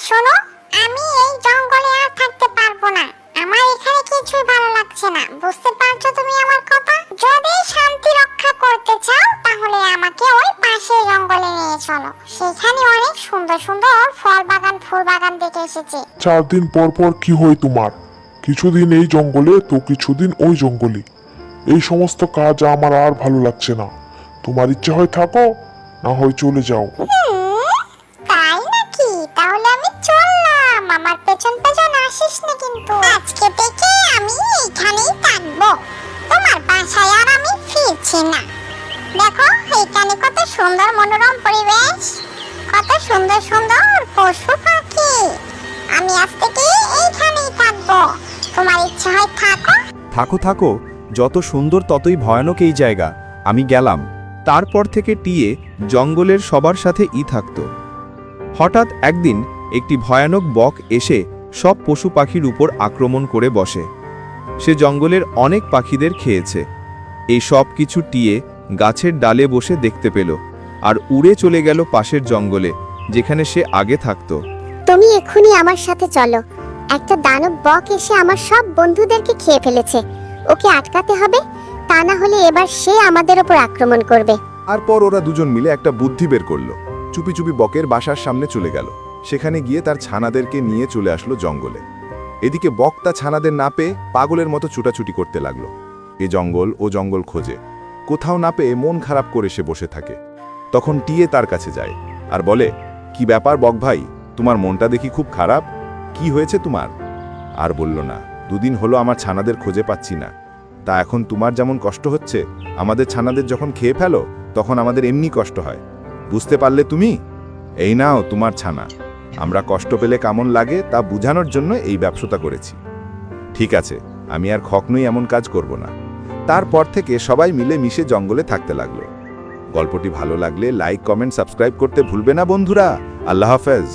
শোনো, আমি এই জঙ্গলে আর থাকতে পারবো না। আমার এখানে কিছুই ভালো লাগছে না, বুঝতে পারছো তুমি আমার কথা? যদি শান্তি রক্ষা করতে চাও তাহলে আমাকে ওই পাশের জঙ্গলে নিয়ে চলো। সেখানে অনেক সুন্দর সুন্দর ফল বাগান ফুল বাগান দেখে এসেছি। 4 দিন পর পর কি হয় তোমার? কিছুদিন এই জঙ্গলে তো কিছুদিন ওই জঙ্গলে। এই সমস্ত কাজ আমার আর ভালো লাগছে না। তোমার ইচ্ছে হয় থাকো, না হয় চলে যাও। তাই নাকি? তাহলে আমি চললাম। আমার পেছন পেছন আসিস না কিন্তু। আজকে থেকে আমি এখানেই থাকবো, তোমার বাসায় আর আমি ফিরছি না। দেখো এইখানে কত সুন্দর মনোরম পরিবেশ, কত সুন্দর সুন্দর পশু পাখি। আমি আজ থেকে এইখানেই থাকবো, তোমার ইচ্ছে হয় থাকো। থাকো থাকো, যত সুন্দর ততই ভয়ানক এই জায়গা। আমি গেলাম। তারপর থেকে টিয়ে জঙ্গলের সবার সাথে থাকত। হঠাৎ একদিন একটি ভয়ানক বক এসে সব পশু পাখির উপর আক্রমণ করে বসে। সে জঙ্গলের অনেক পাখিদের খেয়েছে। এই সব কিছু টিয়ে গাছের ডালে বসে দেখতে পেল আর উড়ে চলে গেল পাশের জঙ্গলে, যেখানে সে আগে থাকত। তুমি এক্ষুনি আমার সাথে চলো। একটা দানব বক এসে আমার সব বন্ধুদেরকে খেয়ে ফেলেছে, ওকে আটকাতে হবে, তা না হলে এবার সে আমাদের উপর আক্রমণ করবে। তারপর ওরা দুজন মিলে একটা বুদ্ধি বের করলো। চুপি চুপি বকের বাসার সামনে চলে গেল। সেখানে গিয়ে তার ছানাদেরকে নিয়ে চলে আসলো জঙ্গলে। এদিকে বক তা ছানাদের না পেয়ে পাগলের মতো ছুটাছুটি করতে লাগলো। এ জঙ্গল ও জঙ্গল খোঁজে, কোথাও না পেয়ে মন খারাপ করে সে বসে থাকে। তখন টিয়ে তার কাছে যায় আর বলে, কি ব্যাপার বক ভাই, তোমার মনটা দেখি খুব খারাপ, কি হয়েছে তোমার? আর বলল না, 2 দিন হলো আমার ছানাদের খুঁজে পাচ্ছি না। তা এখন তোমার যেমন কষ্ট হচ্ছে, আমাদের ছানাদের যখন খেয়ে ফেলো তখন আমাদের এমনি কষ্ট হয়, বুঝতে পারলে তুমি? এই নাও তোমার ছানা। আমরা কষ্ট পেলে কেমন লাগে তা বোঝানোর জন্য এই ব্যবসাটা করেছি। ঠিক আছে, আমি আর কখনোই এমন কাজ করব না। তারপর থেকে সবাই মিলে মিশে জঙ্গলে থাকতে লাগলো। গল্পটি ভালো লাগলে লাইক কমেন্ট সাবস্ক্রাইব করতে ভুলবে না বন্ধুরা। আল্লাহ হাফেজ।